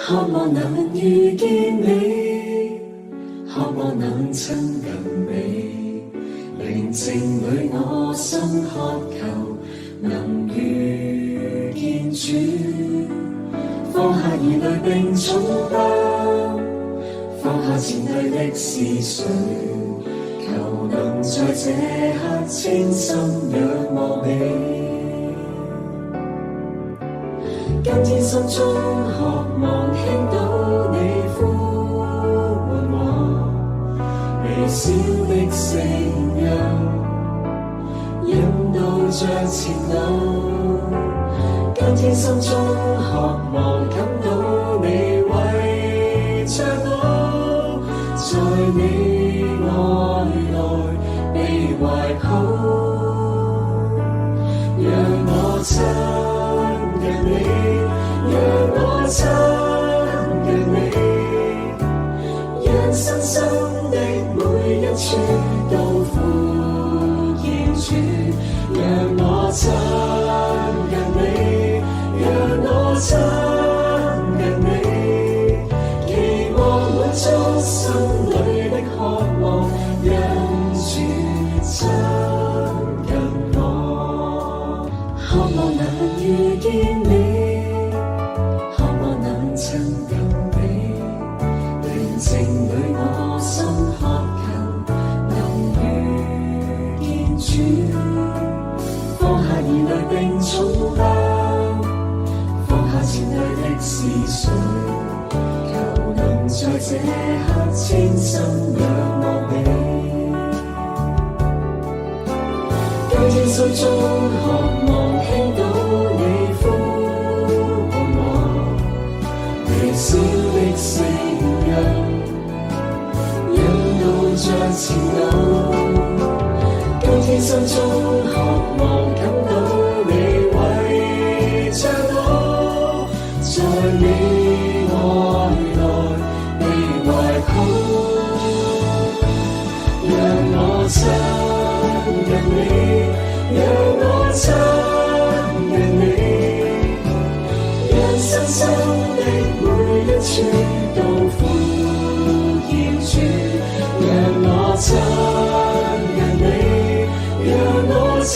渴望能遇見你，渴望能親近你，寧靜裏我心渴求能遇見主，放下疑慮並重擔，放下前對的思緒，求能在這刻清心仰望你。今天心中渴望聽到你呼喚我，微小的聲音引導着前路。今天心中渴望感到你為着我，在你愛內被懷抱，讓我親近你，讓我親近你，讓身心的每一處都呼應主，讓我親近你，讓我親近你，期望滿足心裏的渴望，讓主親近我，渴望能遇見你，渴望能親近你，寧靜裏我心渴求能遇見主，放下疑慮並重擔，放下前對的思緒，求能在這刻清心仰望你。今天心中渴望聽到你呼喚我，微小的聲音引導着前路。今天心中渴望感到你為着我，在你愛內被懷抱，讓我親近你，讓我親近你，讓身心的每一處都呼應主，讓我親近你，讓我親